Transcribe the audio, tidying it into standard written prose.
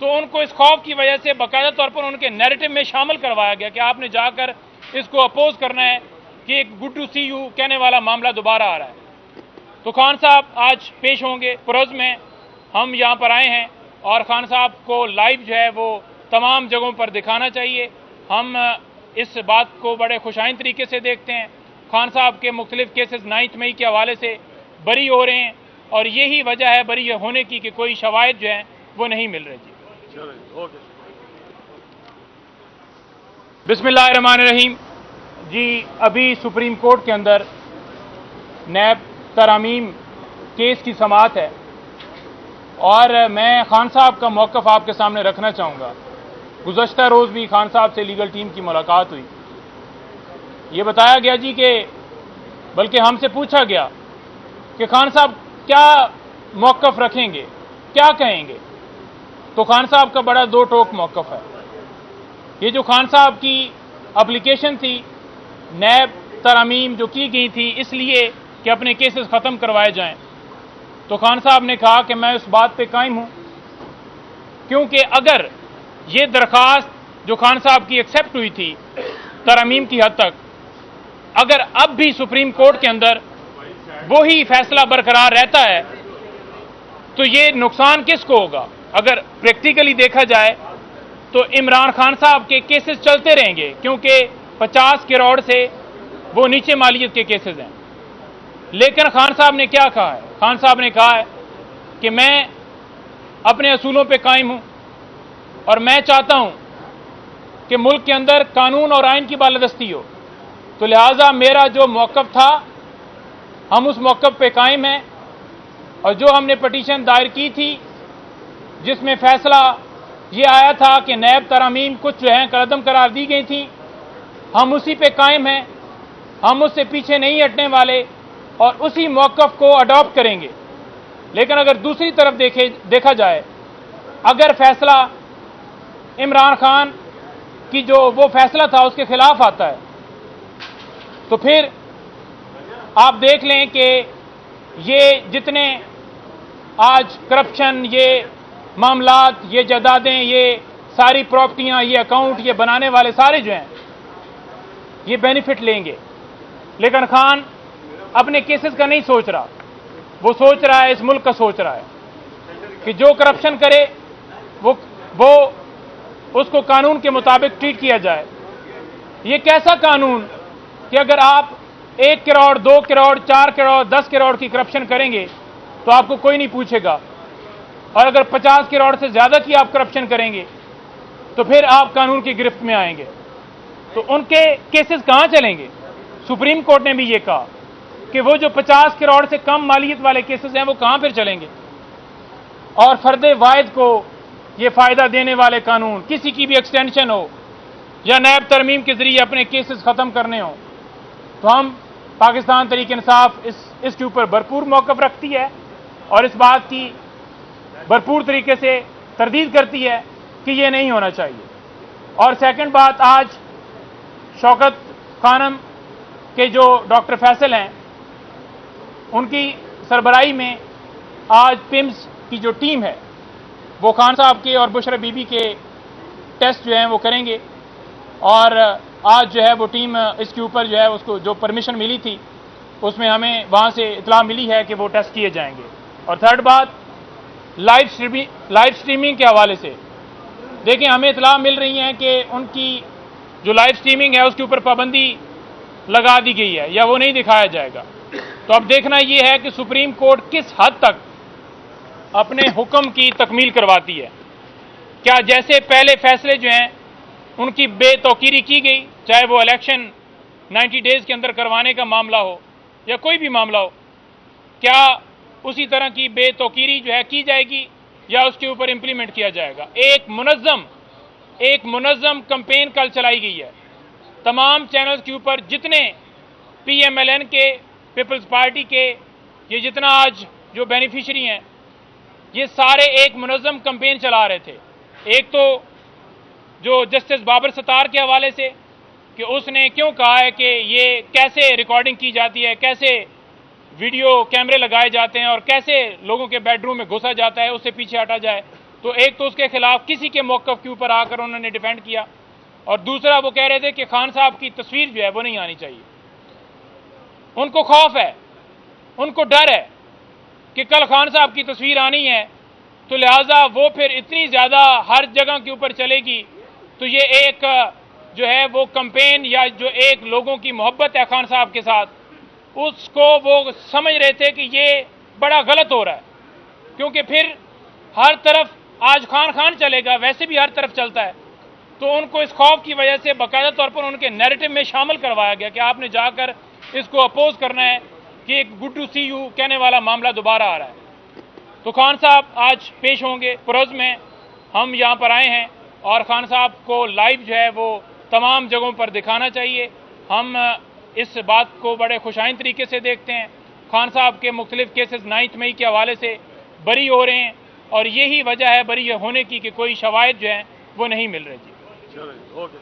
تو ان کو اس خوف کی وجہ سے باقاعدہ طور پر ان کے نیریٹو میں شامل کروایا گیا کہ آپ نے جا کر اس کو اپوز کرنا ہے کہ ایک گڈ ٹو سی یو کہنے والا معاملہ دوبارہ آ رہا ہے۔ تو خان صاحب آج پیش ہوں گے پروز میں، ہم یہاں پر آئے ہیں اور خان صاحب کو لائیو جو ہے وہ تمام جگہوں پر دکھانا چاہیے۔ ہم اس بات کو بڑے خوشائند طریقے سے دیکھتے ہیں، خان صاحب کے مختلف کیسز 9 مئی کے حوالے سے بری ہو رہے ہیں اور یہی وجہ ہے بری ہونے کی کہ کوئی شواہد جو ہیں وہ نہیں مل رہے۔ جی بسم اللہ الرحمن الرحیم۔ جی ابھی سپریم کورٹ کے اندر نیب ترامیم کیس کی سماعت ہے اور میں خان صاحب کا موقف آپ کے سامنے رکھنا چاہوں گا۔ گزشتہ روز بھی خان صاحب سے لیگل ٹیم کی ملاقات ہوئی، یہ بتایا گیا جی کہ بلکہ ہم سے پوچھا گیا کہ خان صاحب کیا موقف رکھیں گے، کیا کہیں گے، تو خان صاحب کا بڑا دو ٹوک موقف ہے۔ یہ جو خان صاحب کی اپلیکیشن تھی نیب ترامیم جو کی گئی تھی اس لیے کہ اپنے کیسز ختم کروائے جائیں، تو خان صاحب نے کہا کہ میں اس بات پہ قائم ہوں کیونکہ اگر یہ درخواست جو خان صاحب کی ایکسیپٹ ہوئی تھی ترامیم کی حد تک، اگر اب بھی سپریم کورٹ کے اندر وہی فیصلہ برقرار رہتا ہے تو یہ نقصان کس کو ہوگا؟ اگر پریکٹیکلی دیکھا جائے تو عمران خان صاحب کے کیسز چلتے رہیں گے کیونکہ 50 کروڑ سے وہ نیچے مالیت کے کیسز ہیں۔ لیکن خان صاحب نے کیا کہا ہے؟ خان صاحب نے کہا ہے کہ میں اپنے اصولوں پہ قائم ہوں اور میں چاہتا ہوں کہ ملک کے اندر قانون اور آئین کی بالادستی ہو، تو لہٰذا میرا جو موقف تھا ہم اس موقف پہ قائم ہیں، اور جو ہم نے پٹیشن دائر کی تھی جس میں فیصلہ یہ آیا تھا کہ نیب ترامیم کچھ جو ہیں کالعدم قرار دی گئی تھیں، ہم اسی پہ قائم ہیں، ہم اس سے پیچھے نہیں ہٹنے والے اور اسی موقف کو اڈاپٹ کریں گے۔ لیکن اگر دوسری طرف دیکھا جائے، اگر فیصلہ عمران خان کی جو وہ فیصلہ تھا اس کے خلاف آتا ہے تو پھر آپ دیکھ لیں کہ یہ جتنے آج کرپشن، یہ معاملات، یہ جائیدادیں، یہ ساری پراپرٹیاں، یہ اکاؤنٹ، یہ بنانے والے سارے جو ہیں یہ بینیفٹ لیں گے، لیکن خان اپنے کیسز کا نہیں سوچ رہا، وہ سوچ رہا ہے اس ملک کا سوچ رہا ہے کہ جو کرپشن کرے وہ اس کو قانون کے مطابق ٹریٹ کیا جائے۔ یہ کیسا قانون کہ اگر آپ 1 کروڑ 2 کروڑ 4 کروڑ 10 کروڑ کی کرپشن کریں گے تو آپ کو کوئی نہیں پوچھے گا، اور اگر 50 کروڑ سے زیادہ کی آپ کرپشن کریں گے تو پھر آپ قانون کی گرفت میں آئیں گے، تو ان کے کیسز کہاں چلیں گے؟ سپریم کورٹ نے بھی یہ کہا کہ وہ جو 50 کروڑ سے کم مالیت والے کیسز ہیں وہ کہاں پھر چلیں گے، اور فرد واحد کو یہ فائدہ دینے والے قانون، کسی کی بھی ایکسٹینشن ہو یا نیب ترمیم کے ذریعے اپنے کیسز ختم کرنے ہوں، تو ہم پاکستان تحریک انصاف اس کے اوپر بھرپور موقف رکھتی ہے اور اس بات کی بھرپور طریقے سے تردید کرتی ہے کہ یہ نہیں ہونا چاہیے۔ اور سیکنڈ بات، آج شوکت خانم کے جو ڈاکٹر فیصل ہیں ان کی سربراہی میں آج پیمز کی جو ٹیم ہے وہ خان صاحب کے اور بشرا بی بی کے ٹیسٹ جو ہیں وہ کریں گے، اور آج جو ہے وہ ٹیم اس کے اوپر جو ہے اس کو جو پرمیشن ملی تھی اس میں ہمیں وہاں سے اطلاع ملی ہے کہ وہ ٹیسٹ کیے جائیں گے۔ اور تھرڈ بات، لائیو سٹریمنگ کے حوالے سے دیکھیں ہمیں اطلاع مل رہی ہیں کہ ان کی جو لائیو سٹریمنگ ہے اس کے اوپر پابندی لگا دی گئی ہے یا وہ نہیں دکھایا جائے گا۔ تو اب دیکھنا یہ ہے کہ سپریم کورٹ کس حد تک اپنے حکم کی تکمیل کرواتی ہے۔ کیا جیسے پہلے فیصلے جو ہیں ان کی بے توقیری کی گئی، چاہے وہ الیکشن 90 ڈیز کے اندر کروانے کا معاملہ ہو یا کوئی بھی معاملہ ہو، کیا اسی طرح کی بے توقیری جو ہے کی جائے گی یا اس کے اوپر امپلیمنٹ کیا جائے گا؟ ایک منظم کمپین کل چلائی گئی ہے، تمام چینلز کے اوپر جتنے پی ایم ایل این کے، پیپلز پارٹی کے، یہ جتنا آج جو بینیفیشری ہیں یہ سارے ایک منظم کمپین چلا رہے تھے۔ ایک تو جو جسٹس بابر ستار کے حوالے سے کہ اس نے کیوں کہا ہے کہ یہ کیسے ریکارڈنگ کی جاتی ہے، کیسے ویڈیو کیمرے لگائے جاتے ہیں اور کیسے لوگوں کے بیڈ روم میں گھسا جاتا ہے، اس سے پیچھے ہٹا جائے۔ تو ایک تو اس کے خلاف کسی کے موقف کے اوپر آ کر انہوں نے ڈیفینڈ کیا، اور دوسرا وہ کہہ رہے تھے کہ خان صاحب کی تصویر جو ہے وہ نہیں آنی چاہیے۔ ان کو خوف ہے، ان کو ڈر ہے کہ کل خان صاحب کی تصویر آنی ہے تو لہٰذا وہ پھر اتنی زیادہ ہر جگہ کے اوپر چلے گی، تو یہ ایک جو ہے وہ کمپین یا جو ایک لوگوں کی محبت ہے خان صاحب کے ساتھ، اس کو وہ سمجھ رہے تھے کہ یہ بڑا غلط ہو رہا ہے، کیونکہ پھر ہر طرف آج خان چلے گا، ویسے بھی ہر طرف چلتا ہے، تو ان کو اس خوف کی وجہ سے باقاعدہ طور پر ان کے نیریٹو میں شامل کروایا گیا کہ آپ نے جا کر اس کو اپوز کرنا ہے کہ ایک گڈ ٹو سی یو کہنے والا معاملہ دوبارہ آ رہا ہے۔ تو خان صاحب آج پیش ہوں گے پروز میں، ہم یہاں پر آئے ہیں اور خان صاحب کو لائیو جو ہے وہ تمام جگہوں پر دکھانا چاہیے۔ ہم اس بات کو بڑے خوشائند طریقے سے دیکھتے ہیں، خان صاحب کے مختلف کیسز 9 مئی کے حوالے سے بری ہو رہے ہیں، اور یہی وجہ ہے بری ہونے کی کہ کوئی شواہد جو ہیں وہ نہیں مل رہے۔ جی چلیں اوکے۔